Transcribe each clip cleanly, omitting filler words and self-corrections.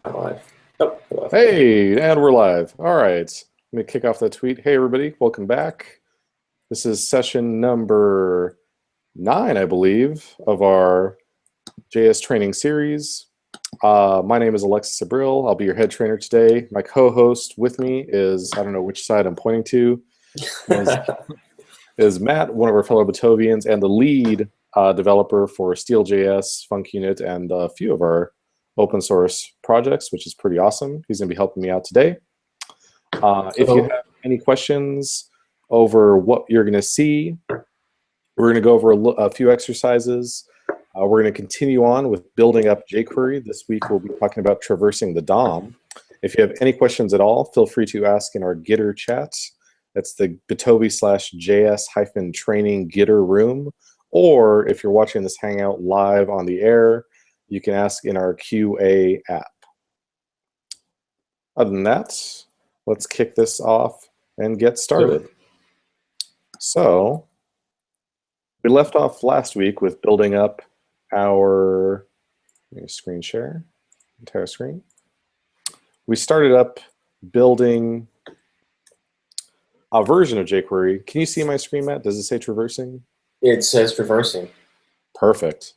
I'm live. Oh, we're live. Hey, and we're live. All right. Let me kick off that tweet. Hey, everybody, welcome back. This is session number 9, I believe, of our JS training series. My name is Alexis Abril. I'll be your head trainer today. My co-host with me is, I don't know which side I'm pointing to, is Matt, one of our fellow Bitovians, and the lead developer for Steel.js, FunkUnit, and a few of our open source projects, which is pretty awesome. He's going to be helping me out today. If you Hello. have any questions over what you're going to see, we're going to go over a few exercises. We're going to continue on with building up jQuery. This week we'll be talking about traversing the DOM. If you have any questions at all, feel free to ask in our Gitter chat. That's the Bitovi/JS-training Gitter room. Or if you're watching this Hangout live on the air, you can ask in our QA app. Other than that, let's kick this off and get started. So we left off last week with building up our screen share, entire screen. We started up building a version of jQuery. Can you see my screen, Matt? Does it say traversing? It says traversing. Perfect.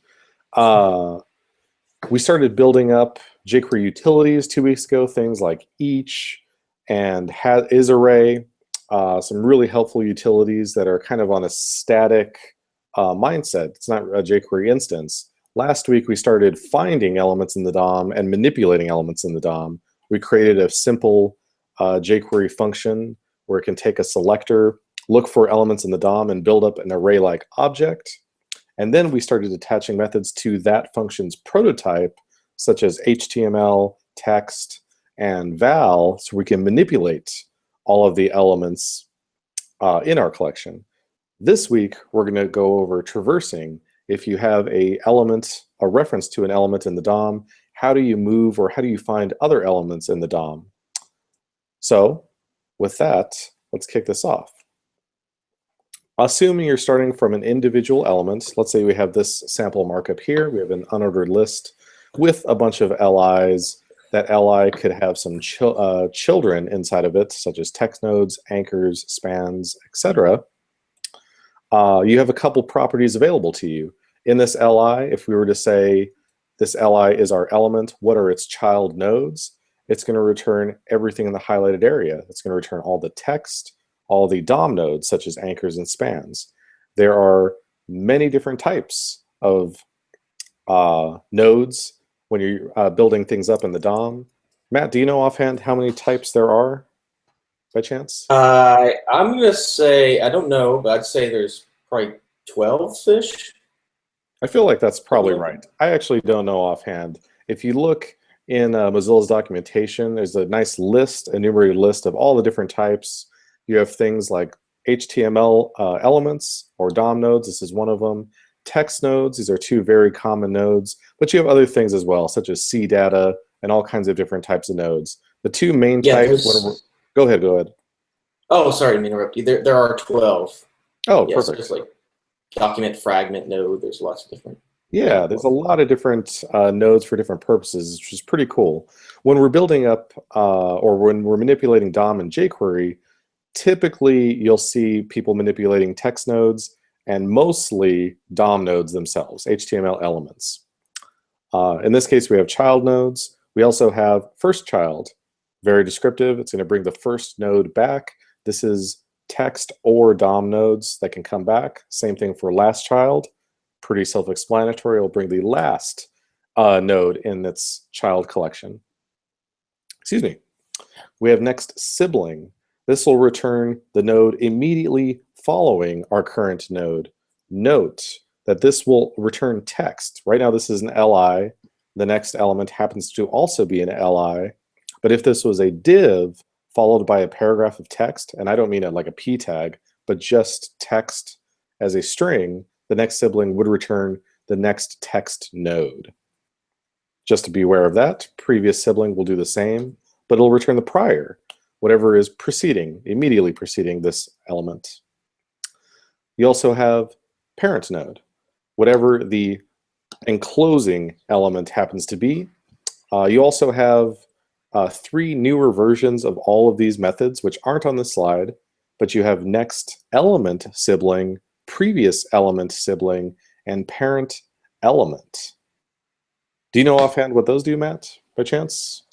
We started building up jQuery utilities 2 weeks ago, things like each and isArray, some really helpful utilities that are kind of on a static mindset. It's not a jQuery instance. Last week, we started finding elements in the DOM and manipulating elements in the DOM. We created a simple jQuery function where it can take a selector, look for elements in the DOM, and build up an array-like object. And then we started attaching methods to that function's prototype, such as HTML, text, and val, so we can manipulate all of the elements in our collection. This week, we're going to go over traversing. If you have a reference to an element in the DOM, how do you move or how do you find other elements in the DOM? So with that, let's kick this off. Assuming you're starting from an individual element, let's say we have this sample markup here. We have an unordered list with a bunch of LIs. That LI could have some children inside of it, such as text nodes, anchors, spans, etc. You have a couple properties available to you. In this LI, if we were to say this LI is our element, what are its child nodes? It's going to return everything in the highlighted area. It's going to return all the text, all the DOM nodes, such as anchors and spans. There are many different types of nodes when you're building things up in the DOM. Matt, do you know offhand how many types there are, by chance? I'm going to say, I don't know, but I'd say there's probably 12-ish. I feel like that's probably right. I actually don't know offhand. If you look in Mozilla's documentation, there's a nice list, enumerated list of all the different types. You have things like HTML elements or DOM nodes. This is one of them. Text nodes. These are two very common nodes. But you have other things as well, such as C data and all kinds of different types of nodes. The two main Yeah, types. Go ahead. Go ahead. oh, sorry to interrupt you. There are 12. Oh, Yes, perfect. there's like document fragment node. There's lots of different. Yeah, there's a lot of different nodes for different purposes, which is pretty cool. When we're building up or when we're manipulating DOM and jQuery, typically you'll see people manipulating text nodes and mostly DOM nodes themselves, HTML elements. In this case, we have child nodes. We also have first child, very descriptive. It's going to bring the first node back. This is text or DOM nodes that can come back. Same thing for last child. Pretty self-explanatory. It'll bring the last node in its child collection. Excuse me. We have next sibling. This will return the node immediately following our current node. Note that this will return text. Right now this is an LI. The next element happens to also be an LI. But if this was a div followed by a paragraph of text, and I don't mean it like a p tag, but just text as a string, the next sibling would return the next text node. Just to be aware of that, previous sibling will do the same, but it'll return the prior, whatever is preceding, immediately preceding this element. You also have parent node. Whatever the enclosing element happens to be, You also have 3 newer versions of all of these methods, which aren't on the slide, but you have next element sibling, previous element sibling, and parent element. Do you know offhand what those do, Matt, by chance?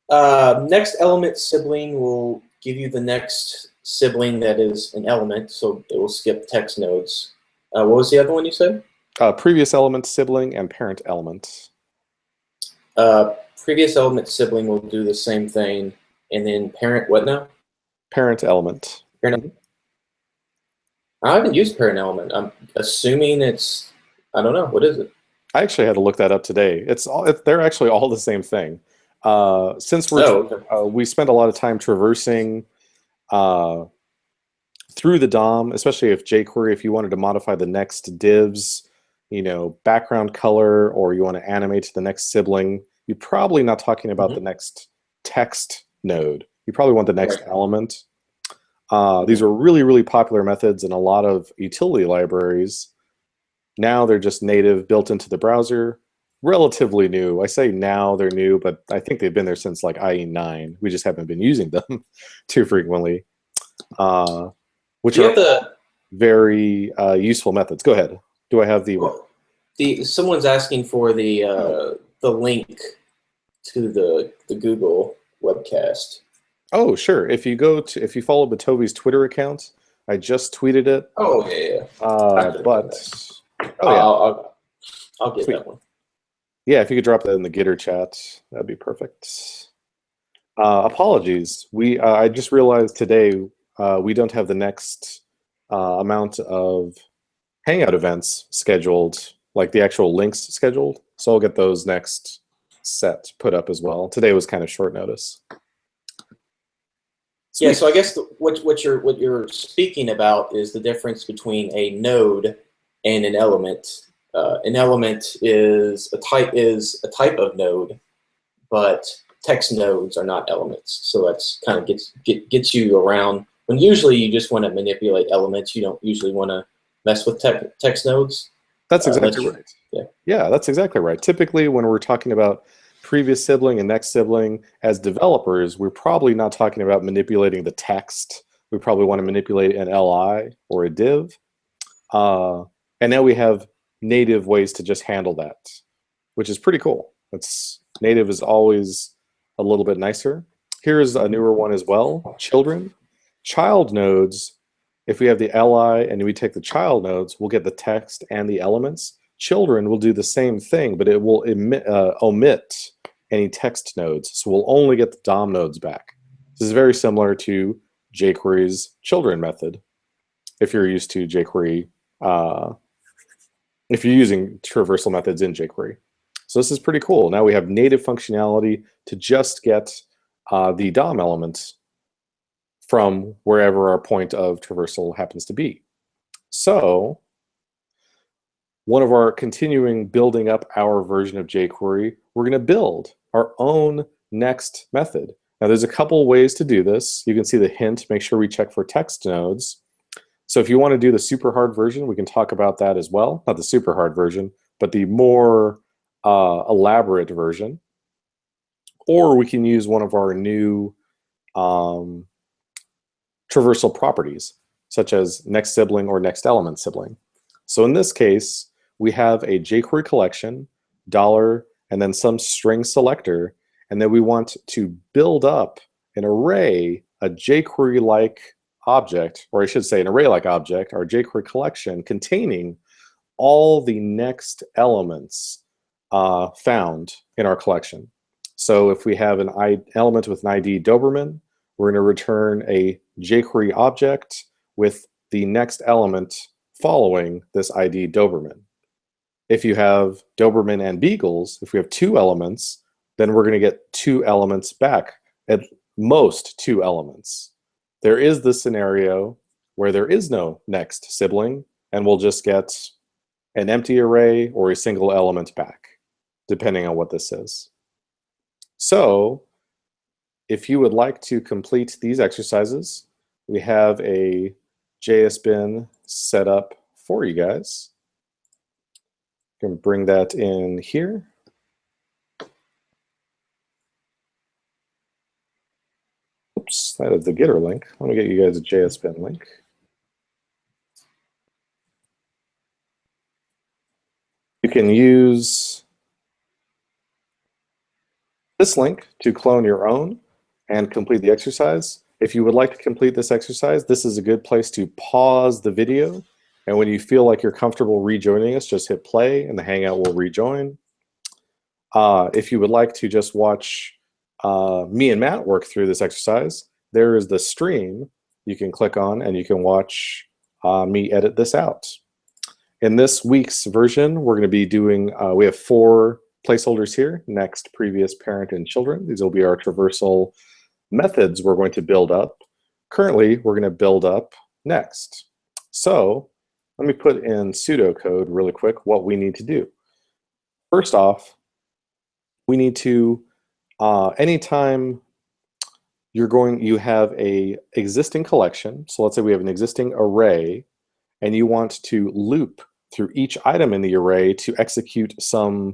Next element sibling will give you the next sibling that is an element, so it will skip text nodes. What was the other one you said? Previous element sibling and parent element. Previous element sibling will do the same thing, and then parent what now? Parent element. Parent. I haven't used parent element. I'm assuming it's, I don't know, what is it? I actually had to look that up today. They're actually all the same thing. Since we spend a lot of time traversing through the DOM, especially if jQuery, if you wanted to modify the next div's, background color, or you want to animate to the next sibling, you're probably not talking about the next text node. You probably want the next element. These are really, really popular methods in a lot of utility libraries. Now they're just native, built into the browser. Relatively new. I say now they're new, but I think they've been there since like IE9. We just haven't been using them too frequently. Which are very useful methods. Go ahead. Do I have someone's asking for the link to the Google webcast. Oh, sure. If you follow Bitovi's Twitter account, I just tweeted it. Oh yeah. I'll get that one. Yeah, if you could drop that in the Gitter chat, that'd be perfect. Apologies. I just realized today we don't have the next amount of Hangout events scheduled, like the actual links scheduled. So I'll get those next set put up as well. Today was kind of short notice. Sweet. Yeah, so I guess what you're speaking about is the difference between a node and an element. An element is a type of node, but text nodes are not elements. So that's kind of gets you around. When usually you just want to manipulate elements, you don't usually want to mess with text nodes. That's exactly right. Yeah, that's exactly right. Typically, when we're talking about previous sibling and next sibling, as developers, we're probably not talking about manipulating the text. We probably want to manipulate an LI or a div. And now we have native ways to just handle that, which is pretty cool. Native is always a little bit nicer. Here's a newer one as well, children. Child nodes, if we have the li and we take the child nodes, we'll get the text and the elements. Children will do the same thing, but it will omit any text nodes. So we'll only get the DOM nodes back. This is very similar to jQuery's children method. If you're used to jQuery, if you're using traversal methods in jQuery. So this is pretty cool. Now we have native functionality to just get the DOM elements from wherever our point of traversal happens to be. So one of our continuing building up our version of jQuery, we're going to build our own next method. Now there's a couple ways to do this. You can see the hint, make sure we check for text nodes. So if you want to do the super hard version, we can talk about that as well. Not the super hard version, but the more elaborate version. Or we can use one of our new traversal properties, such as next sibling or next element sibling. So in this case, we have a jQuery collection, $, and then some string selector, and then we want to build up an array, a jQuery-like object, or I should say an array-like object, our jQuery collection containing all the next elements found in our collection. So if we have an element with an ID Doberman, we're going to return a jQuery object with the next element following this ID Doberman. If you have Doberman and Beagles, if we have 2 elements, then we're going to get 2 elements back, at most 2 elements. There is the scenario where there is no next sibling, and we'll just get an empty array or a single element back, depending on what this is. So if you would like to complete these exercises, we have a JSBin set up for you guys. You can bring that in here. inside of the getter link. Let me get you guys a JSPen link. You can use this link to clone your own and complete the exercise. If you would like to complete this exercise, this is a good place to pause the video. And when you feel like you're comfortable rejoining us, just hit play and the Hangout will rejoin. If you would like to just watch me and Matt work through this exercise, there is the stream you can click on and you can watch me edit this out. In this week's version, we're going to be doing, we have 4 placeholders here: next, previous, parent, and children. These will be our traversal methods we're going to build up. Currently, we're going to build up next. So let me put in pseudocode really quick what we need to do. First off, we need to, anytime you have a existing collection, so let's say we have an existing array, and you want to loop through each item in the array to execute some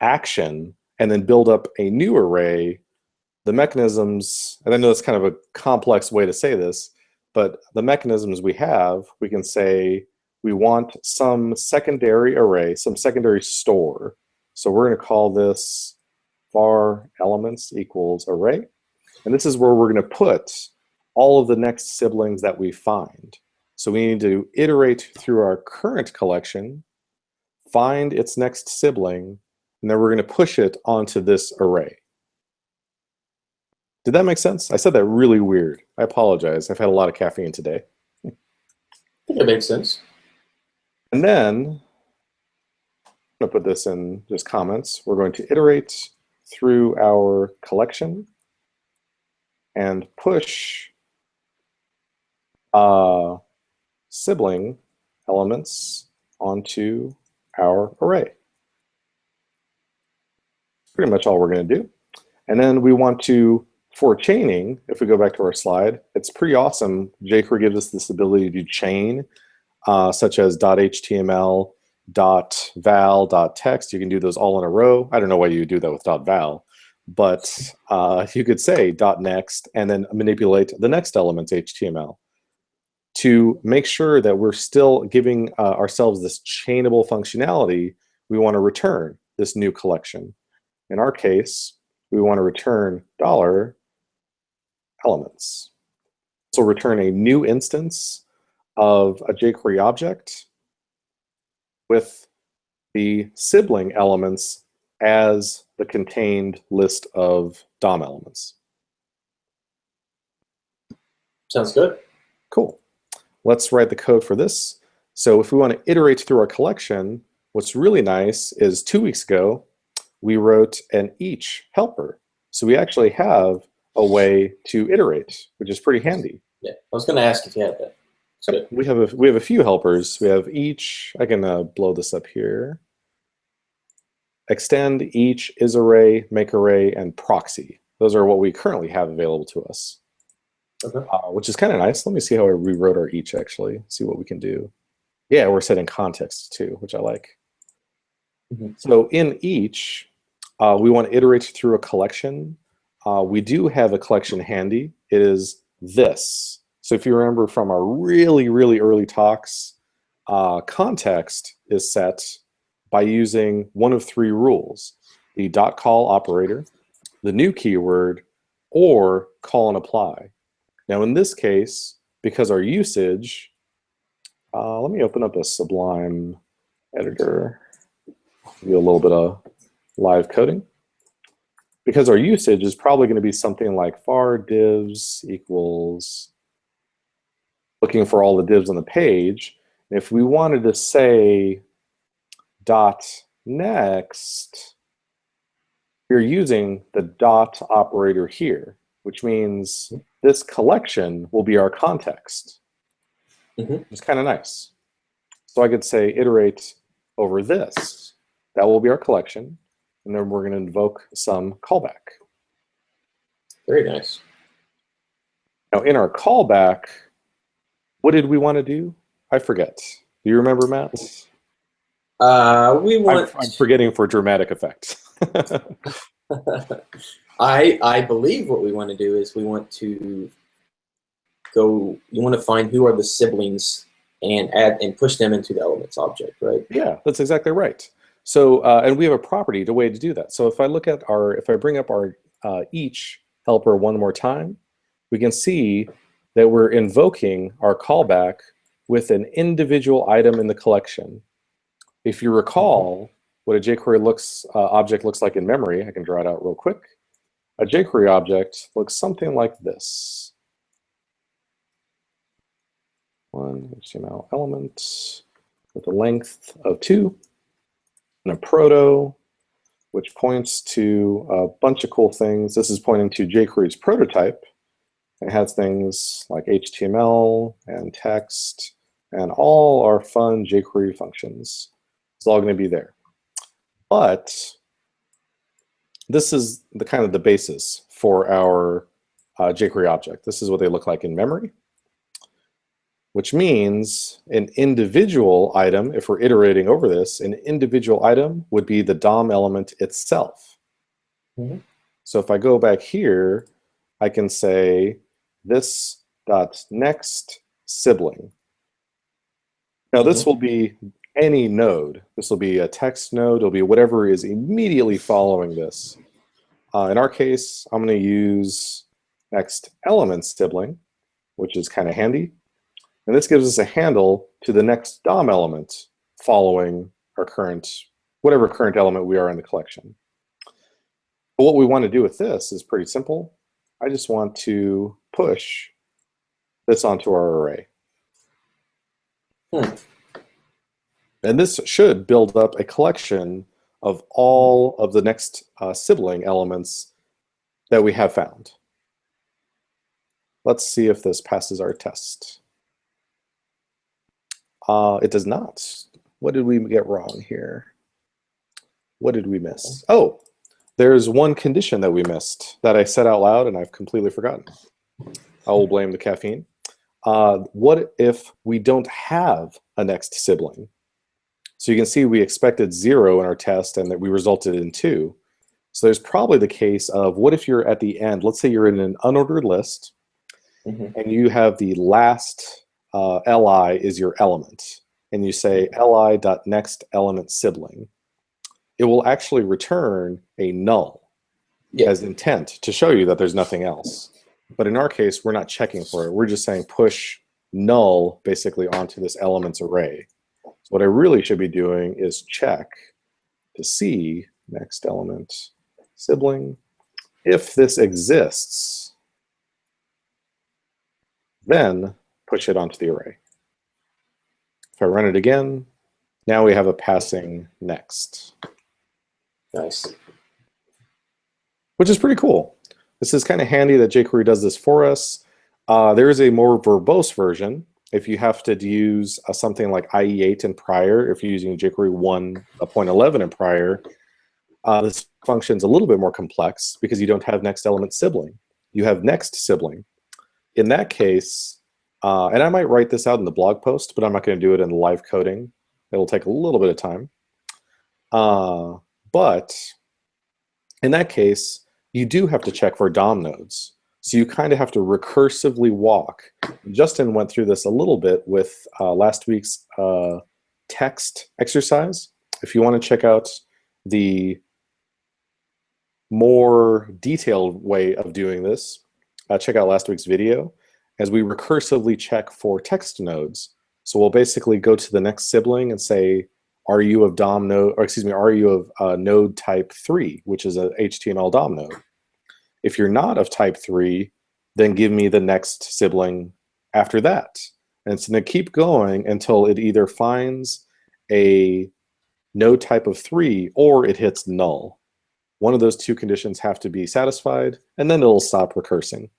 action and then build up a new array, the mechanisms, and I know it's kind of a complex way to say this, but the mechanisms we have, we can say we want some secondary array, some secondary store. So we're going to call this var elements equals array. And this is where we're going to put all of the next siblings that we find. So we need to iterate through our current collection, find its next sibling, and then we're going to push it onto this array. Did that make sense? I said that really weird. I apologize. I've had a lot of caffeine today. I think it makes sense. And then I'm going to put this in just comments. We're going to iterate through our collection and push sibling elements onto our array. Pretty much all we're going to do. And then we want to, for chaining, if we go back to our slide, it's pretty awesome. jQuery gives us this ability to chain, such as .html, .val, .text. You can do those all in a row. I don't know why you do that with .val, but you could say .next and then manipulate the next element's HTML to make sure that we're still giving ourselves this chainable functionality. We want to return this new collection. In our case, we want to return $elements. So return a new instance of a jQuery object with the sibling elements as the contained list of DOM elements. Sounds good. Cool. Let's write the code for this. So if we want to iterate through our collection, what's really nice is 2 weeks ago, we wrote an each helper. So we actually have a way to iterate, which is pretty handy. Yeah, I was going to ask if you had that. Yep. We have a few helpers. We have each. I can blow this up here. Extend, each, isArray, makeArray, and proxy. Those are what we currently have available to us. Okay. Which is kind of nice. Let me see how I rewrote our each actually. See what we can do. Yeah, we're setting context too, which I like. Mm-hmm. So in each, we want to iterate through a collection. We do have a collection handy. It is this. So if you remember from our really, really early talks, context is set by using one of 3 rules: the .call operator, the new keyword, or call and apply. Now in this case, because our usage, let me open up a Sublime editor, do a little bit of live coding. Because our usage is probably going to be something like var divs equals looking for all the divs on the page. And if we wanted to say dot next, you're using the dot operator here, which means this collection will be our context. Mm-hmm. It's kind of nice. So I could say iterate over this. That will be our collection. And then we're going to invoke some callback. Very nice. Now in our callback, what did we want to do? I forget. Do you remember, Matt? I'm forgetting for dramatic effect. I believe what we want to do is we want to go. You want to find who are the siblings and add and push them into the elements object, right? Yeah, that's exactly right. So, and we have a property to way to do that. So if I look at our, if I bring up our each helper one more time, we can see that we're invoking our callback with an individual item in the collection. If you recall what a jQuery object looks like in memory, I can draw it out real quick. A jQuery object looks something like this. One HTML element with a length of 2, and a proto, which points to a bunch of cool things. This is pointing to jQuery's prototype. It has things like HTML and text and all our fun jQuery functions. It's all going to be there. But this is the kind of the basis for our jQuery object. This is what they look like in memory, which means an individual item, if we're iterating over this, an individual item would be the DOM element itself. Mm-hmm. So if I go back here, I can say this dot next sibling. Now this will be any node. This will be a text node. It'll be whatever is immediately following this. In our case, I'm going to use next element sibling, which is kind of handy. And this gives us a handle to the next DOM element following our current, whatever current element we are in the collection. But what we want to do with this is pretty simple. I just want to push this onto our array. And this should build up a collection of all of the next sibling elements that we have found. Let's see if this passes our test. It does not. What did we get wrong here? What did we miss? Oh, there's one condition that we missed that I said out loud and I've completely forgotten. I will blame the caffeine. What if we don't have a next sibling? So you can see we expected 0 in our test and that we resulted in 2. So there's probably the case of what if you're at the end, let's say you're in an unordered list and you have the last li is your element, and you say li.next element sibling. It will actually return a null as intent to show you that there's nothing else. But in our case, we're not checking for it. We're just saying push null basically onto this elements array. So what I really should be doing is check to see next element sibling. If this exists, then push it onto the array. If I run it again, now we have a passing next. Nice. Which is pretty cool. This is kind of handy that jQuery does this for us. There is a more verbose version. If you have to use something like IE8 and prior, if you're using jQuery 1.11 and prior, this function's a little bit more complex because you don't have next element sibling. You have next sibling. In that case, and I might write this out in the blog post, but I'm not going to do it in live coding. It'll take a little bit of time. But in that case, you do have to check for DOM nodes. So you kind of have to recursively walk. Justin went through this a little bit with last week's text exercise. If you want to check out the more detailed way of doing this, check out last week's video as we recursively check for text nodes. So we'll basically go to the next sibling and say, are you of DOM node, or excuse me, are you of node type 3, which is a HTML DOM node? If you're not of type 3, then give me the next sibling after that. And it's going to keep going until it either finds a node type of 3 or it hits null. One of those two conditions have to be satisfied, and then it'll stop recursing.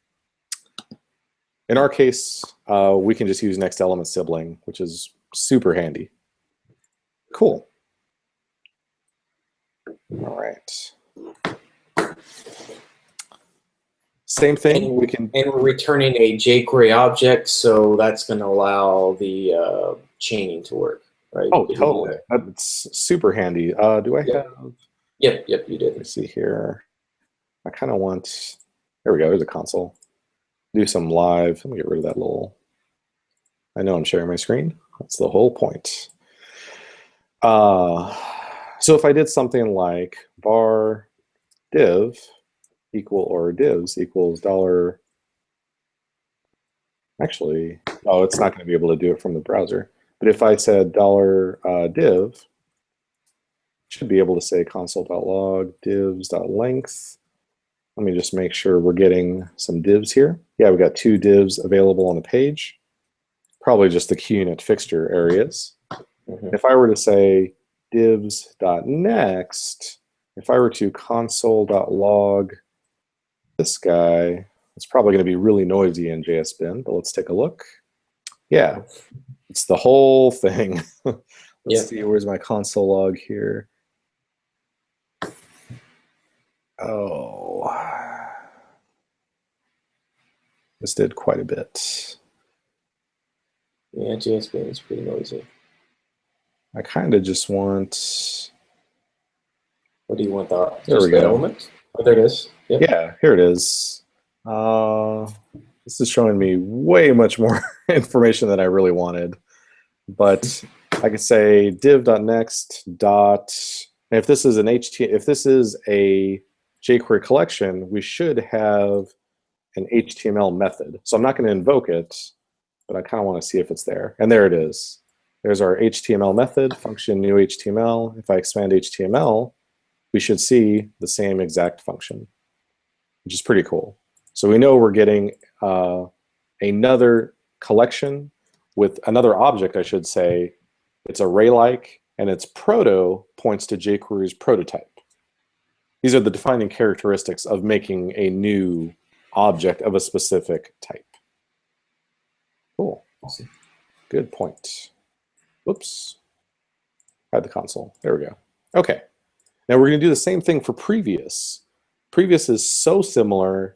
In our case, we can just use next element sibling, which is super handy. Cool. All right. Same thing. And we're returning a jQuery object, so that's going to allow the chaining to work, right? Oh, totally. That's super handy. Do I have? Yep, you did. Let me see here. I kind of want, there we go, there's a console. Do some live. Let me get rid of that little, I know I'm sharing my screen. That's the whole point. So if I did something like var div equal or divs equals dollar, actually, oh, it's not going to be able to do it from the browser. But if I said dollar div, should be able to say console.log divs.length. Let me just make sure we're getting some divs here. Yeah, we got 2 divs available on the page. Probably just the QUnit fixture areas. If I were to say divs.next, if I were to console.log this guy, it's probably going to be really noisy in JSBin, but let's take a look. Yeah, it's the whole thing. Let's see, where's my console log here? Oh, this did quite a bit. Yeah, JSBin is pretty noisy. I kind of just want. What do you want? There we the go. element? Oh, there it is. Yep. Yeah, here it is. This is showing me way much more information than I really wanted. But I could say div.next dot. And if this is an if this is a jQuery collection, we should have an HTML method. So I'm not going to invoke it, but I kind of want to see if it's there. And there it is. There's our HTML method, function new HTML. If I expand HTML, we should see the same exact function, which is pretty cool. So we know we're getting another collection with another object, I should say. It's array-like, and its proto points to jQuery's prototype. These are the defining characteristics of making a new object of a specific type. Cool. Awesome. Good point. Whoops. Hide the console. There we go. Okay. Now we're going to do the same thing for previous. Previous is so similar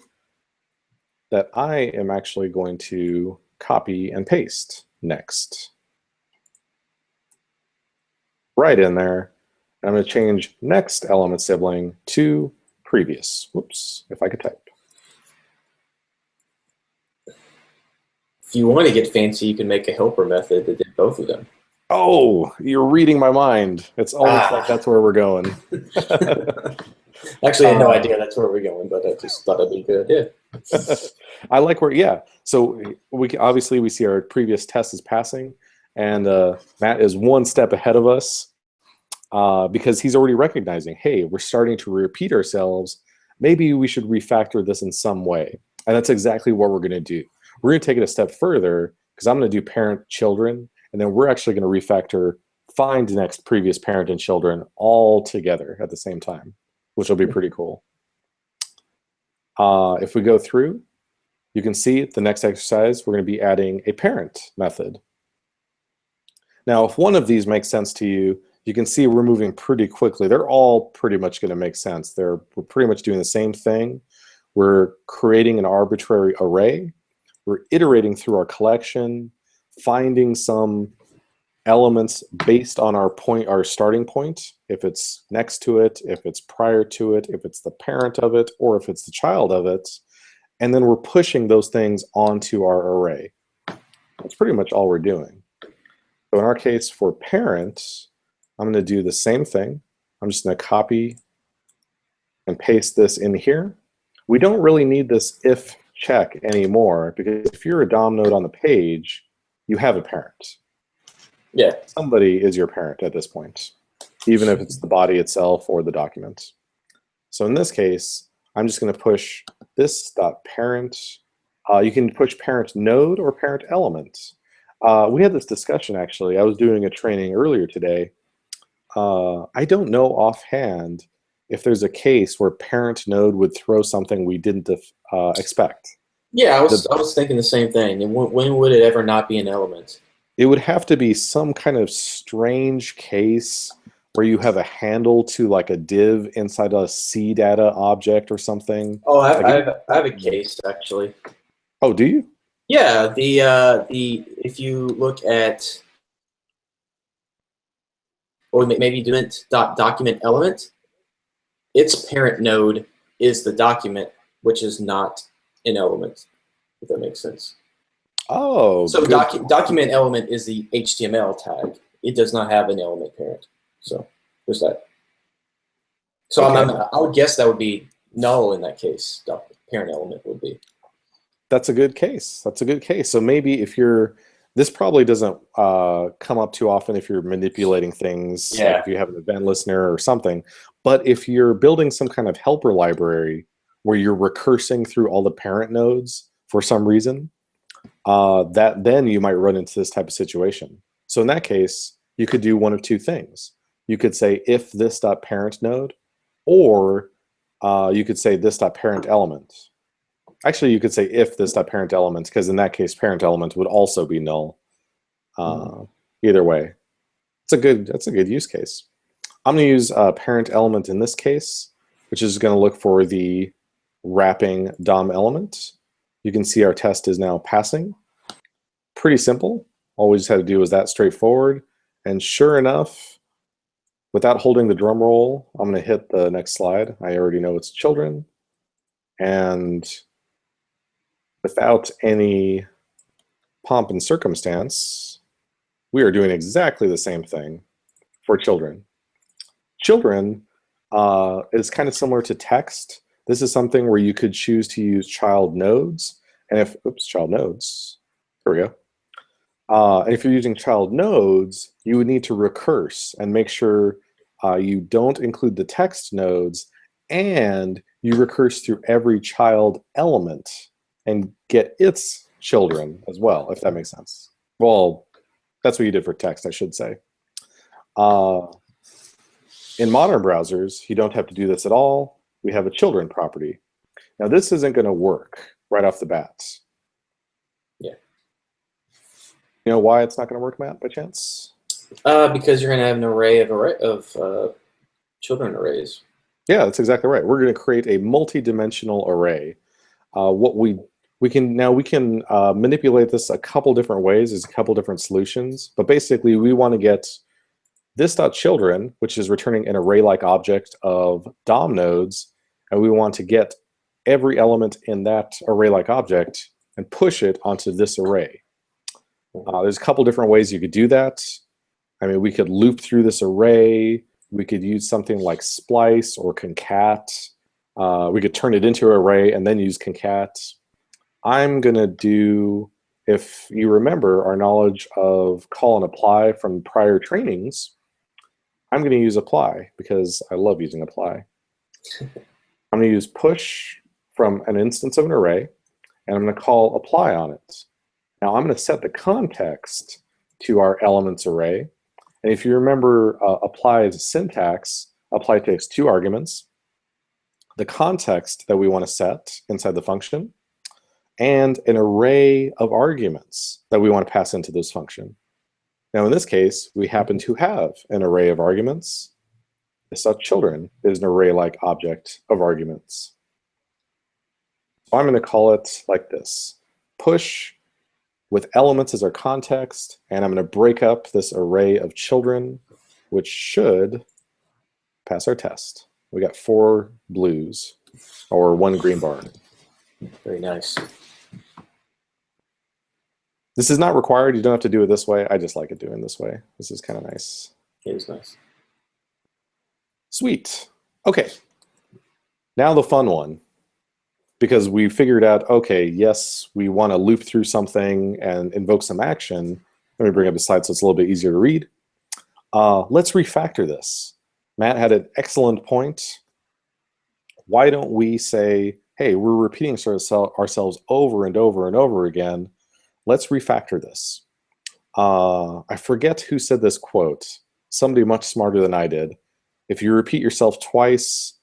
that I am actually going to copy and paste next. Right in there. And I'm going to change next element sibling to previous. Whoops, if I could type. If you want to get fancy, you can make a helper method that did both of them. Oh, you're reading my mind. It's almost like that's where we're going. Actually, I had no idea that's where we're going, but I just thought it'd be a good idea. I like where, yeah. So obviously we see our previous test is passing, and Matt is one step ahead of us because he's already recognizing, hey, we're starting to repeat ourselves. Maybe we should refactor this in some way. And that's exactly what we're going to do. We're going to take it a step further because I'm going to do parent children, and then we're actually going to refactor find next previous parent and children all together at the same time, which will be pretty cool. If we go through, you can see the next exercise, we're going to be adding a parent method. Now, if one of these makes sense to you, you can see we're moving pretty quickly. They're all pretty much going to make sense. We're pretty much doing the same thing. We're creating an arbitrary array. We're iterating through our collection, finding some elements based on our starting point, if it's next to it, if it's prior to it, if it's the parent of it, or if it's the child of it. And then we're pushing those things onto our array. That's pretty much all we're doing. So in our case, for parents, I'm going to do the same thing. I'm just going to copy and paste this in here. We don't really need this if check anymore, because if you're a DOM node on the page, you have a parent. Yeah. Somebody is your parent at this point, even if it's the body itself or the document. So in this case, I'm just going to push this dot parent. You can push parent node or parent element. We had this discussion, actually. I was doing a training earlier today. I don't know offhand if there's a case where parent node would throw something we didn't expect. Yeah, I was thinking the same thing. And when would it ever not be an element? It would have to be some kind of strange case where you have a handle to like a div inside a C data object or something. Oh, I have a case actually. Oh, do you? Yeah, if you look at, or maybe document element, its parent node is the document, which is not an element, if that makes sense. Oh, so good. document element is the HTML tag. It does not have an element parent. So there's that. So Okay. I would guess that would be null in that case. Parent element would be. That's a good case. That's a good case. So maybe if you're, this probably doesn't come up too often if you're manipulating things, like if you have an event listener or something. But if you're building some kind of helper library where you're recursing through all the parent nodes for some reason, then you might run into this type of situation. So in that case, you could do one of two things. You could say if this.parent node, or you could say this.parent element. Actually, you could say if this.parent element, because in that case, parent element would also be null. Either way, that's a good use case. I'm going to use parent element in this case, which is going to look for the wrapping DOM element. You can see our test is now passing. Pretty simple. All we just had to do was that straightforward. And sure enough, without holding the drum roll, I'm going to hit the next slide. I already know it's children. And without any pomp and circumstance, we are doing exactly the same thing for children. Children is kind of similar to text. This is something where you could choose to use child nodes. And if, child nodes, there we go. And if you're using child nodes, you would need to recurse and make sure you don't include the text nodes, and you recurse through every child element and get its children as well, if that makes sense. Well, that's what you did for text, I should say. In modern browsers, you don't have to do this at all. We have a children property. Now, this isn't going to work right off the bat. Yeah. You know why it's not going to work, Matt, by chance? Because you're going to have an array of children arrays. Yeah, that's exactly right. We're going to create a multi-dimensional array. What we can manipulate this a couple different ways. There's a couple different solutions, but basically we want to get this.children, which is returning an array-like object of DOM nodes, and we want to get every element in that array-like object and push it onto this array. There's a couple different ways you could do that. I mean, we could loop through this array. We could use something like splice or concat. We could turn it into an array and then use concat. I'm going to do, if you remember our knowledge of call and apply from prior trainings, I'm going to use apply because I love using apply. I'm going to use push from an instance of an array, and I'm going to call apply on it. Now I'm going to set the context to our elements array. And if you remember apply's syntax, apply takes two arguments, the context that we want to set inside the function, and an array of arguments that we want to pass into this function. Now in this case, we happen to have an array of arguments. This.children is an array-like object of arguments. So I'm going to call it like this. Push with elements as our context, and I'm going to break up this array of children, which should pass our test. We got 4 blues, or 1 green bar. Very nice. This is not required. You don't have to do it this way. I just like it doing this way. This is kind of nice. It is nice. Sweet. Okay. Now the fun one. Because we figured out, okay, yes, we want to loop through something and invoke some action. Let me bring up the slide so it's a little bit easier to read. Let's refactor this. Matt had an excellent point. Why don't we say, hey, we're repeating ourselves over and over and over again. Let's refactor this. I forget who said this quote. Somebody much smarter than I did. If you repeat yourself twice,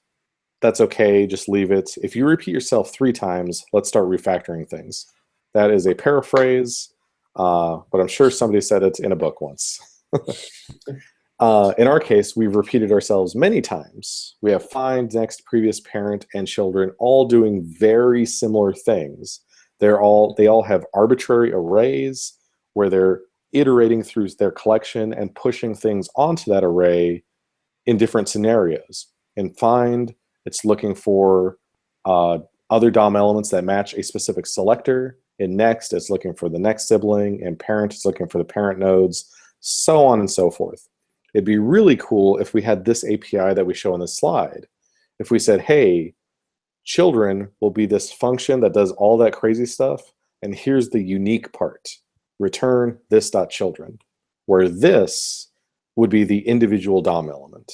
that's okay, just leave it. If you repeat yourself 3 times, let's start refactoring things. That is a paraphrase, but I'm sure somebody said it in a book once. In our case, we've repeated ourselves many times. We have find, next, previous, parent, and children all doing very similar things. They all have arbitrary arrays where they're iterating through their collection and pushing things onto that array in different scenarios. In find, it's looking for other DOM elements that match a specific selector. In next, it's looking for the next sibling. In parent, it's looking for the parent nodes, so on and so forth. It'd be really cool if we had this API that we show on this slide. If we said, hey, children will be this function that does all that crazy stuff, and here's the unique part. Return this.children, where this would be the individual DOM element.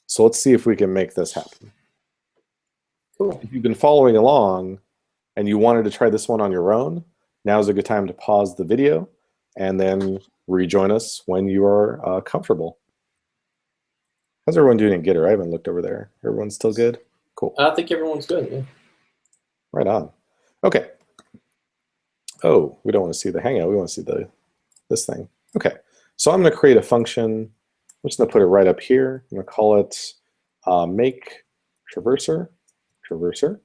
So let's see if we can make this happen. Cool. If you've been following along and you wanted to try this one on your own, now's a good time to pause the video and then rejoin us when you are comfortable. How's everyone doing in Gitter? I haven't looked over there. Everyone's still good? Cool. I think everyone's good, yeah. Right on. Okay. Oh, we don't want to see the Hangout. We want to see this thing. Okay. So I'm going to create a function. I'm just going to put it right up here. I'm going to call it make traverser. And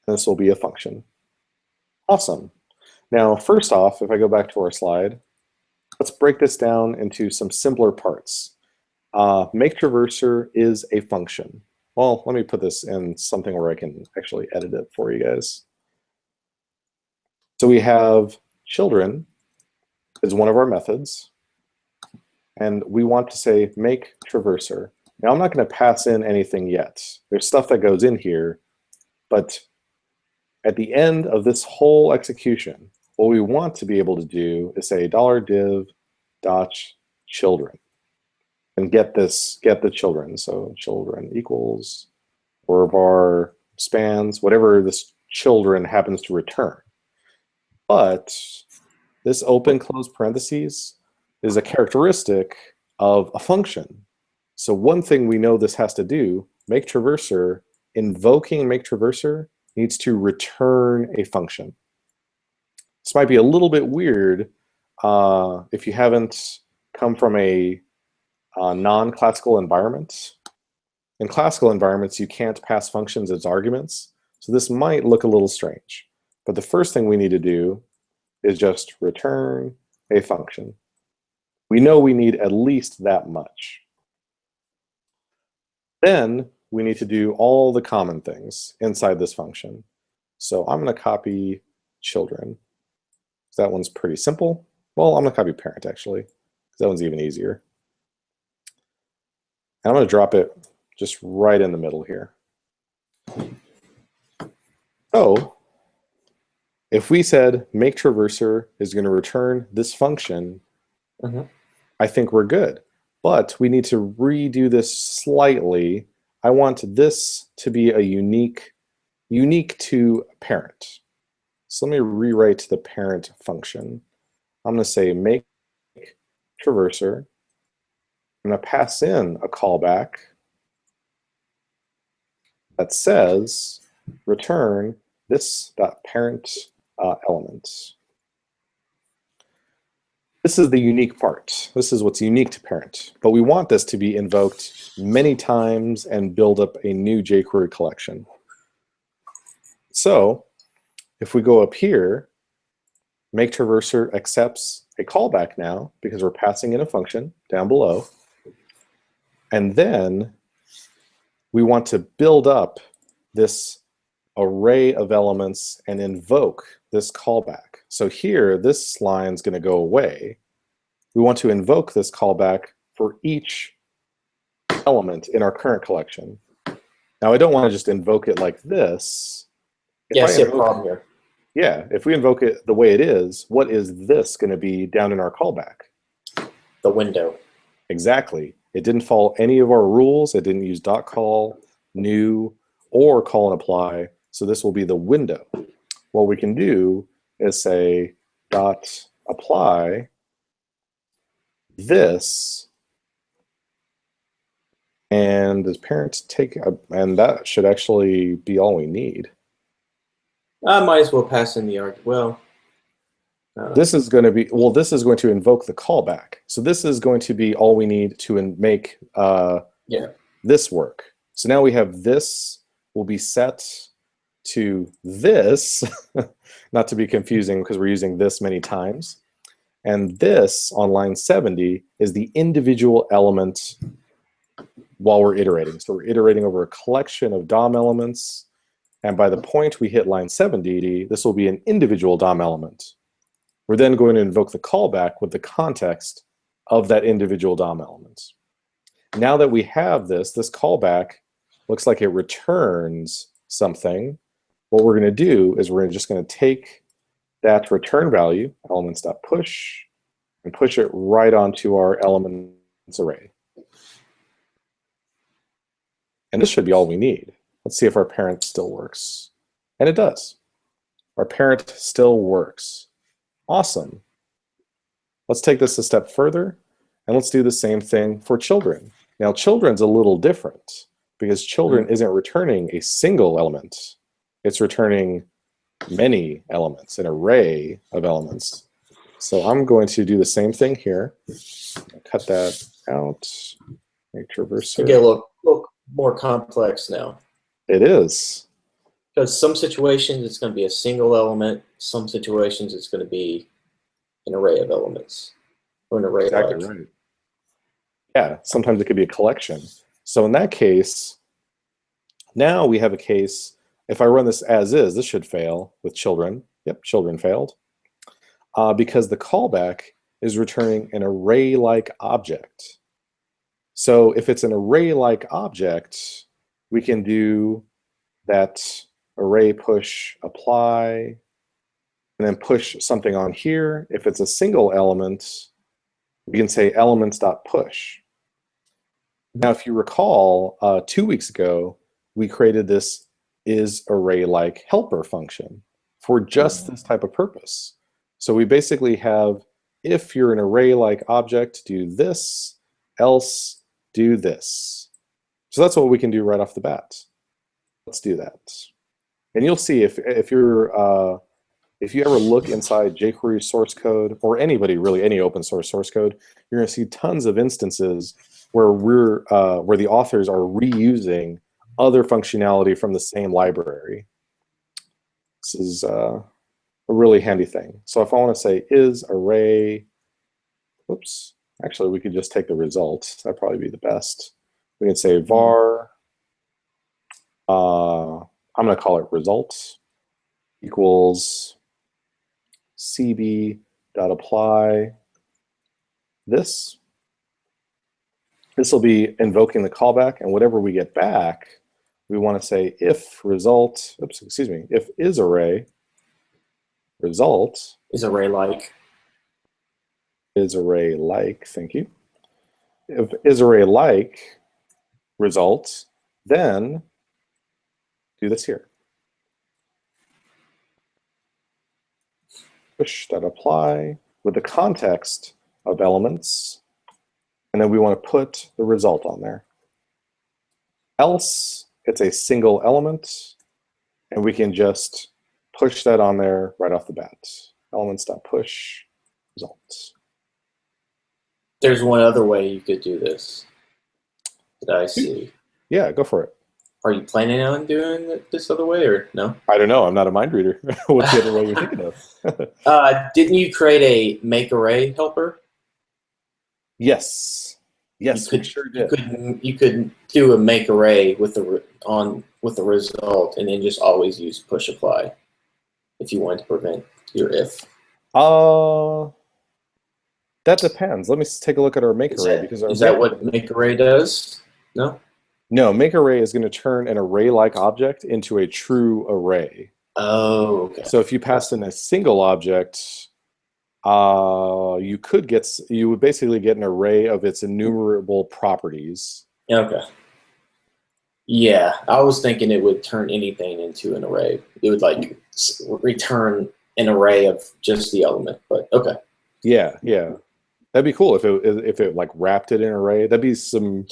this will be a function. Awesome. Now, first off, if I go back to our slide, let's break this down into some simpler parts. Make traverser is a function. Well, let me put this in something where I can actually edit it for you guys. So we have children is one of our methods, and we want to say make traverser. Now I'm not going to pass in anything yet. There's stuff that goes in here, but at the end of this whole execution, what we want to be able to do is say $div .children and get the children. So children equals or var spans whatever this children happens to return. But this open close parentheses is a characteristic of a function. So one thing we know this has to do, make traverser, invoking make traverser needs to return a function. This might be a little bit weird if you haven't come from a non-classical environment. In classical environments, you can't pass functions as arguments. So this might look a little strange. But the first thing we need to do is just return a function. We know we need at least that much. Then we need to do all the common things inside this function. So I'm going to copy children. That one's pretty simple. Well, I'm going to copy parent, actually, because that one's even easier. And I'm going to drop it just right in the middle here. So if we said make traverser is going to return this function, I think we're good. But we need to redo this slightly. I want this to be a unique to parent. So let me rewrite the parent function. I'm going to say make traverser. I'm going to pass in a callback that says return this.parent element. This is the unique part. This is what's unique to parent. But we want this to be invoked many times and build up a new jQuery collection. So if we go up here, make traverser accepts a callback now because we're passing in a function down below. And then we want to build up this array of elements and invoke this callback. So here, this line's going to go away. We want to invoke this callback for each element in our current collection. Now, I don't want to just invoke it like this. Yeah, I see a problem here. Yeah, if we invoke it the way it is, what is this going to be down in our callback? The window. Exactly. It didn't follow any of our rules. It didn't use .call, new, or call and apply. So this will be the window. What we can do is say .apply this, and does parent take, and that should actually be all we need. I might as well pass in the arg. Well, this is going to be, well, this is going to invoke the callback. So this is going to be all we need to make this work. So now we have this will be set to this, not to be confusing because we're using this many times. And this on line 70 is the individual element while we're iterating. So we're iterating over a collection of DOM elements. And by the point we hit line 70, this will be an individual DOM element. We're then going to invoke the callback with the context of that individual DOM element. Now that we have this callback looks like it returns something. What we're going to do is we're just going to take that return value, elements.push, and push it right onto our elements array. And this should be all we need. Let's see if our parent still works. And it does. Our parent still works. Awesome. Let's take this a step further, and let's do the same thing for children. Now, children's a little different, because children isn't returning a single element. It's returning many elements, an array of elements. So I'm going to do the same thing here. Cut that out. Make traverser. Get a little more complex now. It is. Because some situations it's going to be a single element. Some situations it's going to be an array of elements. Or an array Exactly right. Yeah, sometimes it could be a collection. So in that case, now we have a case, if I run this as is, this should fail with children. Yep, children failed. Because the callback is returning an array-like object. So if it's an array-like object, we can do that array push apply, and then push something on here. If it's a single element, we can say elements.push. Now, if you recall, 2 weeks ago, we created this isArray-like helper function for just this type of purpose. So we basically have, if you're an array-like object, do this, else do this. So that's what we can do right off the bat. Let's do that. And you'll see if you ever look inside jQuery source code, or anybody really, any open source code, you're going to see tons of instances where where the authors are reusing other functionality from the same library. This is a really handy thing. So if I want to say isArray, oops, actually we could just take the result. That'd probably be the best. We can say var, I'm going to call it result equals cb.apply this. This will be invoking the callback, and whatever we get back, we want to say if result, oops, excuse me, if isArray result isArray-like. isArray-like, thank you. If isArray-like result, then do this here. Push.apply with the context of elements, and then we want to put the result on there. Else, it's a single element, and we can just push that on there right off the bat. Elements.push results. There's one other way you could do this that I see. Yeah, go for it. Are you planning on doing it this other way, or no? I don't know. I'm not a mind reader. What's the other way you're thinking of? Didn't you create a make array helper? Yes. Yes, we sure did. You could do a make array with the result, and then just always use push apply if you wanted to prevent your if. That depends. Let me take a look at our make array, because is that what make array does? No. No, make array is going to turn an array-like object into a true array. Oh, okay. So if you passed in a single object, you would basically get an array of its enumerable properties. Okay. Yeah, I was thinking it would turn anything into an array. It would like return an array of just the element. But okay. Yeah, yeah, that'd be cool if it like wrapped it in an array. That'd be some.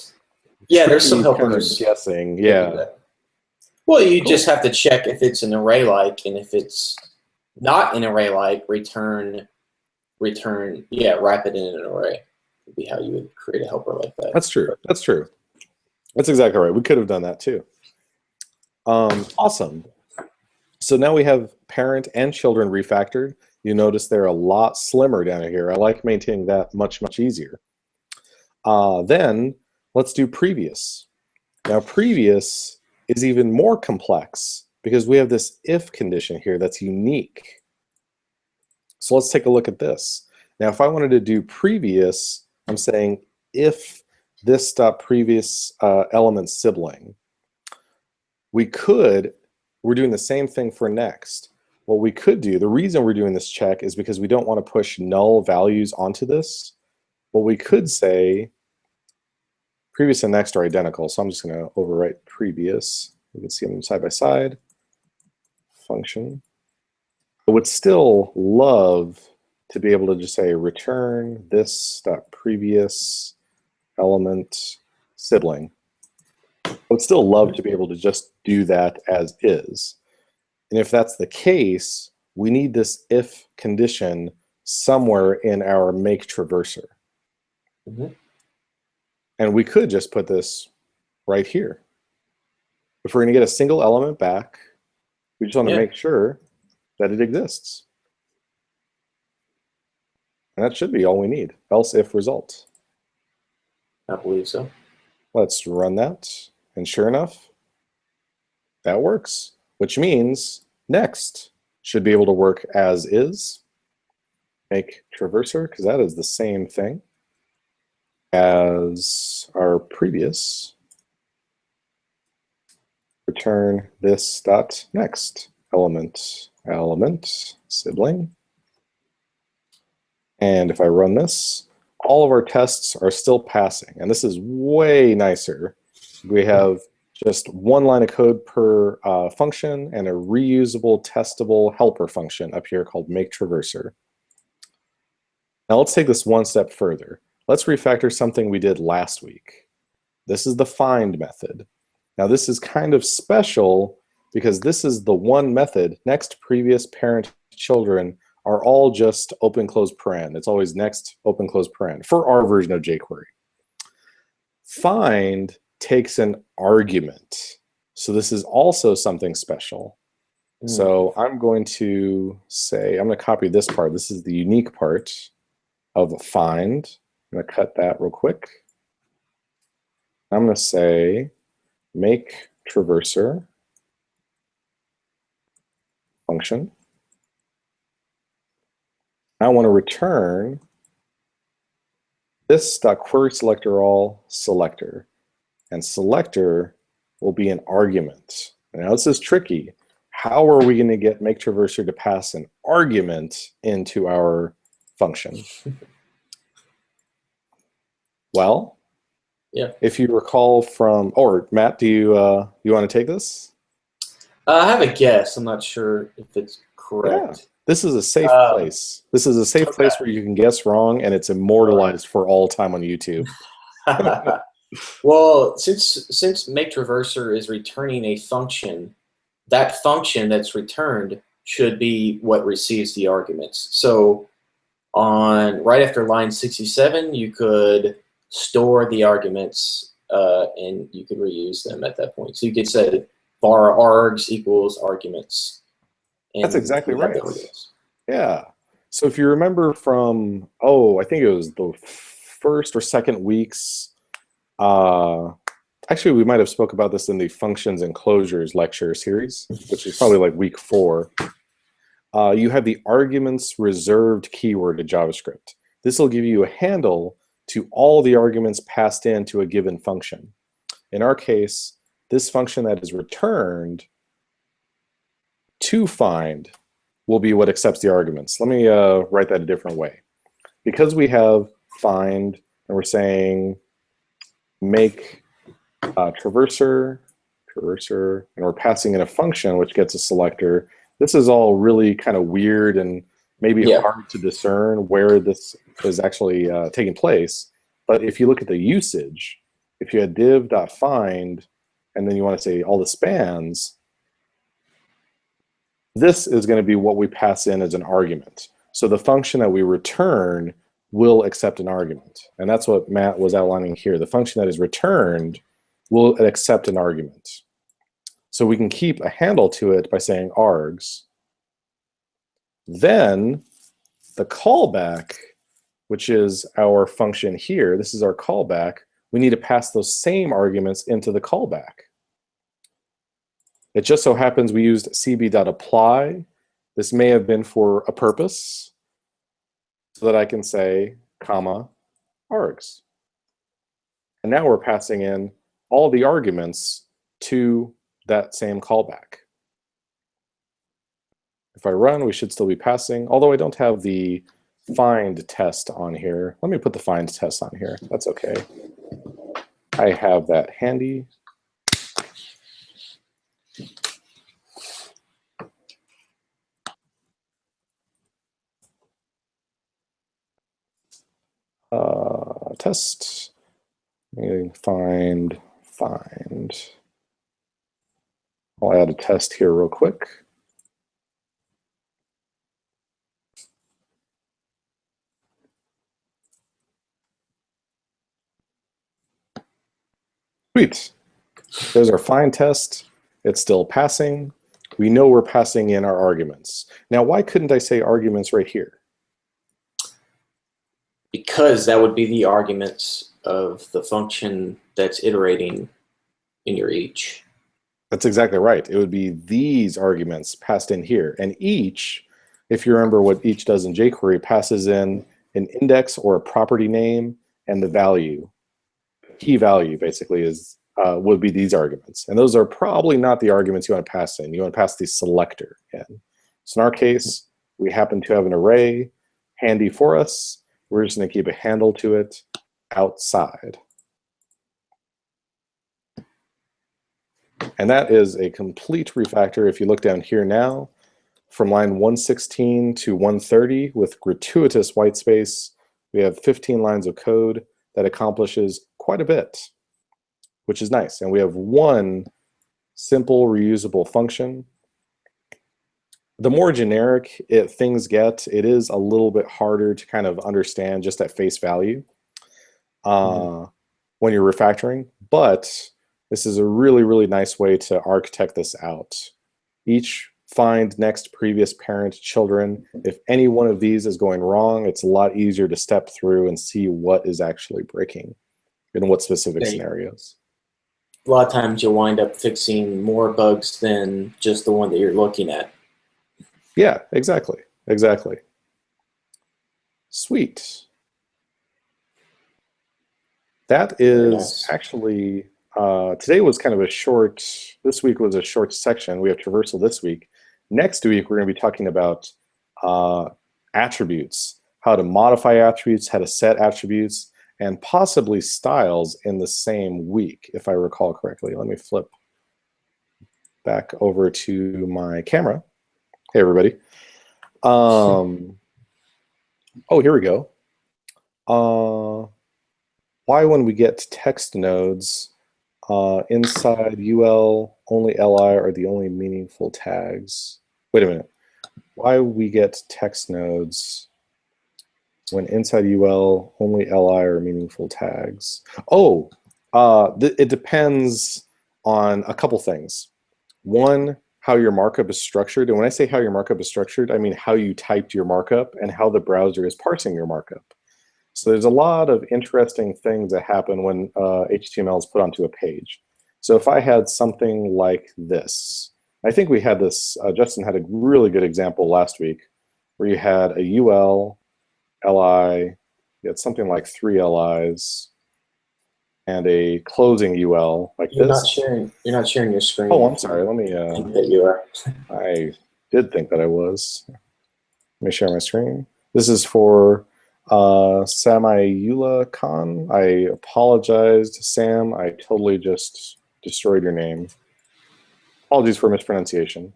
Yeah, there's some helpers. Kind of guessing. Yeah. Well, you just have to check if it's an array-like, and if it's not an array-like, return. Yeah, wrap it in an array. Would be how you would create a helper like that. That's true. That's true. That's exactly right. We could have done that too. Awesome. So now we have parent and children refactored. You notice they're a lot slimmer down here. I like maintaining that much easier. Then let's do previous. Now previous is even more complex because we have this if condition here that's unique. So let's take a look at this. Now if I wanted to do previous, I'm saying if this dot previous element sibling. We're doing the same thing for next. What we could do, the reason we're doing this check is because we don't want to push null values onto this. What we could say, previous and next are identical, so I'm just going to overwrite previous. You can see them side by side. Function. I would still love to be able to just say return this dot previous element sibling. I would still love to be able to just do that as is. And if that's the case, we need this if condition somewhere in our make traverser. Mm-hmm. And we could just put this right here. If we're going to get a single element back, we just want to make sure that it exists. And that should be all we need, else if result. I believe so. Let's run that. And sure enough, that works, which means next should be able to work as is. Make traverser, because that is the same thing as our previous. Return this dot next element sibling. And if I run this, all of our tests are still passing. And this is way nicer. We have just one line of code per function and a reusable, testable helper function up here called make traverser. Now let's take this one step further. Let's refactor something we did last week. This is the find method. Now this is kind of special because this is the one method. Next, previous, parent, children are all just open, close, paren. It's always next, open, close, paren for our version of jQuery. Find takes an argument. So this is also something special. So I'm going to say, I'm going to copy this part. This is the unique part of find. I'm going to cut that real quick. I'm going to say make traverser function. I want to return this query selector all selector, and selector will be an argument. Now this is tricky. How are we going to get make traverser to pass an argument into our function? Well, if you recall from, or Matt, do you want to take this? I have a guess. I'm not sure if it's correct. Yeah. This is a safe place. This is a safe place where you can guess wrong, and it's immortalized for all time on YouTube. Well, since make traverser is returning a function, that function that's returned should be what receives the arguments. So on right after line 67, you could store the arguments and you could reuse them at that point. So you could say var args equals arguments. That's exactly right. Yeah. So if you remember from, I think it was the first or second weeks, actually we might have spoke about this in the functions and closures lecture series, which is probably like week 4. You have the arguments reserved keyword in JavaScript. This will give you a handle to all the arguments passed into a given function. In our case, this function that is returned to find will be what accepts the arguments. Let me write that a different way. Because we have find and we're saying make traverser, and we're passing in a function which gets a selector, this is all really kind of weird and maybe hard to discern where this is actually taking place. But if you look at the usage, if you had div.find and then you want to say all the spans, this is going to be what we pass in as an argument. So the function that we return will accept an argument. And that's what Matt was outlining here. The function that is returned will accept an argument. So we can keep a handle to it by saying args. Then the callback, which is our function here, this is our callback, we need to pass those same arguments into the callback. It just so happens we used cb.apply. This may have been for a purpose, so that I can say, comma, args. And now we're passing in all the arguments to that same callback. If I run, we should still be passing, although I don't have the find test on here. Let me put the find test on here. That's okay. I have that handy. Test. Find. I'll add a test here real quick. Sweet. There's our find test. It's still passing. We know we're passing in our arguments. Now, why couldn't I say arguments right here? Because that would be the arguments of the function that's iterating in your each. That's exactly right. It would be these arguments passed in here. And each, if you remember what each does in jQuery, passes in an index or a property name and the value. Key value basically is would be these arguments. And those are probably not the arguments you want to pass in. You want to pass the selector in. So in our case, we happen to have an array handy for us. We're just going to keep a handle to it outside. And that is a complete refactor. If you look down here now, from line 116 to 130 with gratuitous white space, we have 15 lines of code that accomplishes quite a bit, which is nice. And we have one simple reusable function. The more generic things get, it is a little bit harder to kind of understand just at face value when you're refactoring. But this is a really, really nice way to architect this out. Each find next previous parent children. If any one of these is going wrong, it's a lot easier to step through and see what is actually breaking in what specific scenarios. A lot of times you'll wind up fixing more bugs than just the one that you're looking at. Yeah, exactly. Exactly. Sweet. That is actually, today was kind of a short, this week was a short section. We have traversal this week. Next week, we're going to be talking about attributes, how to modify attributes, how to set attributes, and possibly styles in the same week, if I recall correctly. Let me flip back over to my camera. Hey, everybody. Oh, here we go. Why when we get text nodes inside UL, only LI are the only meaningful tags? Wait a minute. Why we get text nodes when inside UL, only LI are meaningful tags? Oh, it depends on a couple things. One, how your markup is structured. And when I say how your markup is structured, I mean how you typed your markup and how the browser is parsing your markup. So there's a lot of interesting things that happen when HTML is put onto a page. So if I had something like this, I think we had this, Justin had a really good example last week where you had a UL, LI, you had something like 3 LIs, and a closing UL like this. You're not sharing your screen. Oh, I'm sorry. Let me. Think that you are. I did think that I was. Let me share my screen. This is for Samayula Khan. I apologized, Sam. I totally just destroyed your name. Apologies for mispronunciation.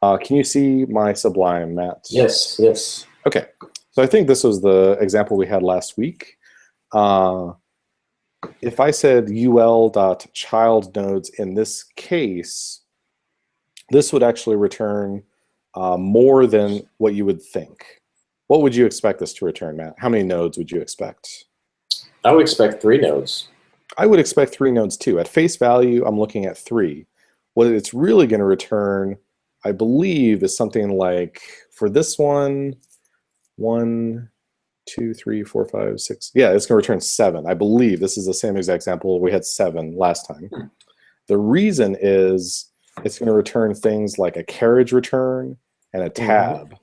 Can you see my Sublime, Matt? Yes, yes. Okay. So I think this was the example we had last week. If I said ul.child nodes in this case, this would actually return more than what you would think. What would you expect this to return, Matt? How many nodes would you expect? I would expect 3 nodes. I would expect 3 nodes too. At face value, I'm looking at 3. What it's really going to return, I believe, is something like, for this one, 1, 2, 3, 4, 5, 6. Yeah, it's going to return 7. I believe this is the same exact example. We had 7 last time. The reason is it's going to return things like a carriage return and a tab.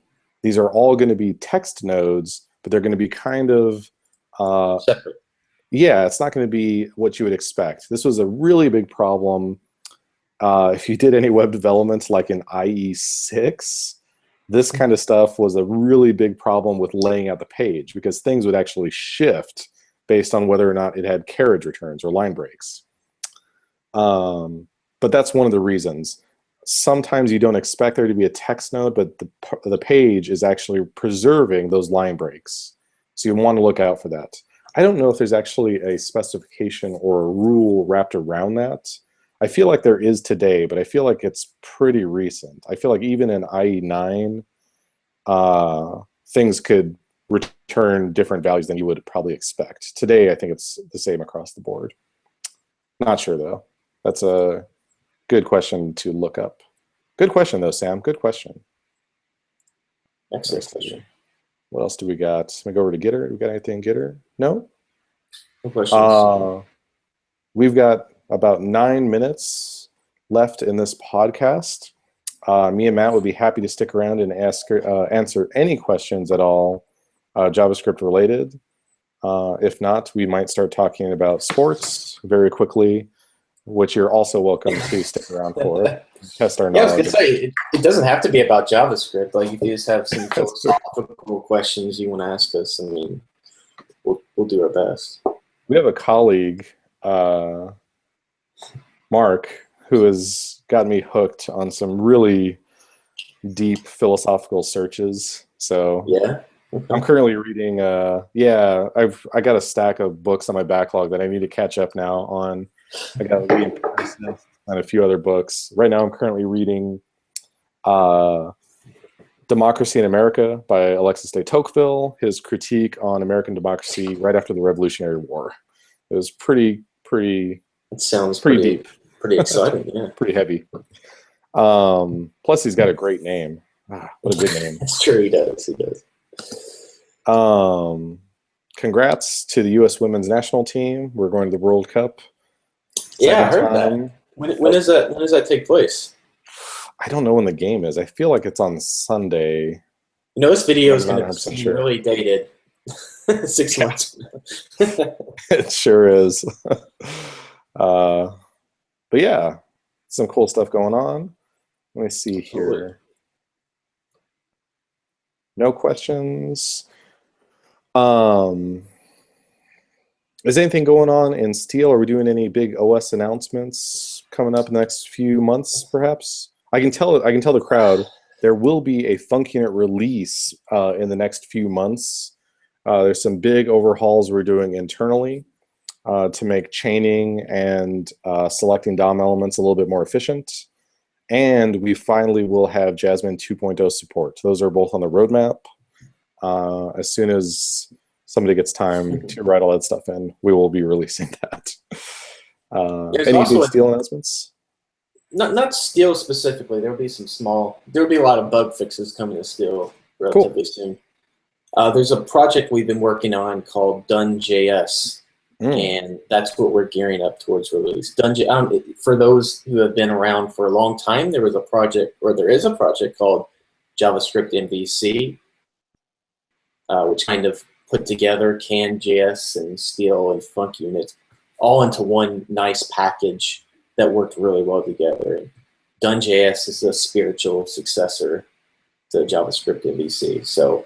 These are all going to be text nodes, but they're going to be kind of separate. Yeah, it's not going to be what you would expect. This was a really big problem. If you did any web development like in IE6, this kind of stuff was a really big problem with laying out the page because things would actually shift based on whether or not it had carriage returns or line breaks. But that's one of the reasons. Sometimes you don't expect there to be a text node, but the page is actually preserving those line breaks. So you want to look out for that. I don't know if there's actually a specification or a rule wrapped around that. I feel like there is today, but I feel like it's pretty recent. I feel like even in IE9, things could return different values than you would probably expect. Today, I think it's the same across the board. Not sure, though. That's a good question to look up. Good question, though, Sam. Good question. Excellent question. What else do we got? Let me go over to Gitter. We got anything in Gitter? No? No questions. We've got about 9 minutes left in this podcast. Me and Matt would be happy to stick around and answer any questions at all JavaScript related. If not, we might start talking about sports very quickly, which you're also welcome to stick around for. Test our knowledge. Yeah, I was going to say, it doesn't have to be about JavaScript. Like, if you just have some philosophical questions you want to ask us, I mean, we'll do our best. We have a colleague, Mark, who has got me hooked on some really deep philosophical searches. So yeah, I'm currently reading. I got a stack of books on my backlog that I need to catch up now on. I got to read and a few other books. Right now, I'm currently reading Democracy in America by Alexis de Tocqueville, his critique on American democracy right after the Revolutionary War. It was pretty it sounds pretty deep. Pretty exciting, yeah. Pretty heavy. Plus, he's got a great name. What a good name. That's true, he does. He does. Congrats to the U.S. women's national team. We're going to the World Cup. Yeah, I heard that. When does that take place? I don't know when the game is. I feel like it's on Sunday. You know, this video is going to be really dated. 6 months. It sure is. But yeah, some cool stuff going on. Let me see here. No questions. Is anything going on in Steel? Are we doing any big OS announcements coming up in the next few months, perhaps? I can tell the crowd there will be a FunkUnit release in the next few months. There's some big overhauls we're doing internally to make chaining and selecting DOM elements a little bit more efficient. And we finally will have Jasmine 2.0 support. Those are both on the roadmap. As soon as somebody gets time to write all that stuff in, we will be releasing that. Any big Steel announcements? Not Steel specifically. There will be some small. There will be a lot of bug fixes coming to Steel relatively soon. There's a project we've been working on called Done.js, and that's what we're gearing up towards release. For those who have been around for a long time, there is a project called JavaScript MVC, which kind of put together CannJS and Steel and FunkUnit all into one nice package that worked really well together. Done.js is a spiritual successor to JavaScript MVC. So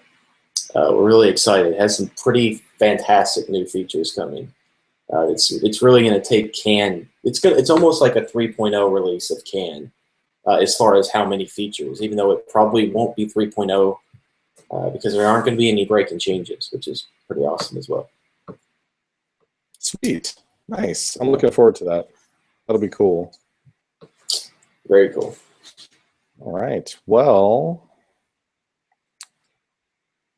we're really excited. It has some pretty fantastic new features coming. It's really going to take Can. It's almost like a 3.0 release of Can as far as how many features, even though it probably won't be 3.0 because there aren't going to be any breaking changes, which is pretty awesome as well. Sweet. Nice. I'm looking forward to that. That'll be cool. Very cool. All right. Well,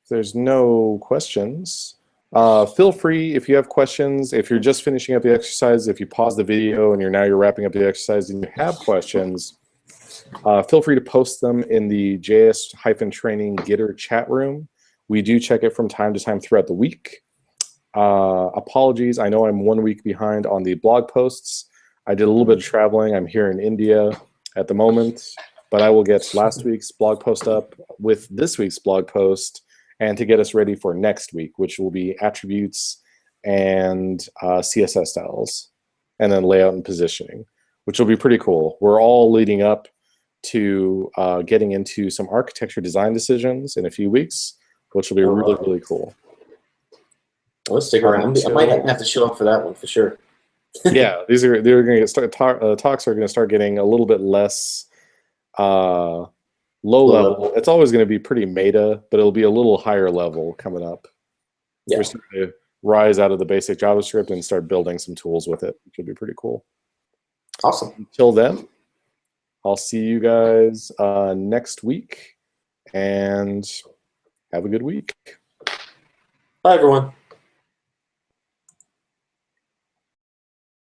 if there's no questions, feel free if you have questions. If you're just finishing up the exercise, if you pause the video and you're wrapping up the exercise and you have questions, feel free to post them in the JS-training Gitter chat room. We do check it from time to time throughout the week. Apologies, I know I'm 1 week behind on the blog posts. I did a little bit of traveling. I'm here in India at the moment, but I will get last week's blog post up with this week's blog post, and to get us ready for next week, which will be attributes and CSS styles, and then layout and positioning, which will be pretty cool. We're all leading up to getting into some architecture design decisions in a few weeks, which will be really, really cool. Let's stick around. I might have to show up for that one for sure. Yeah, they're going to get talks are going to start getting a little bit less low level. It's always going to be pretty meta, but it'll be a little higher level coming up. Yeah. We're starting to rise out of the basic JavaScript and start building some tools with it, which would be pretty cool. Awesome. Until then, I'll see you guys next week, and have a good week. Bye, everyone.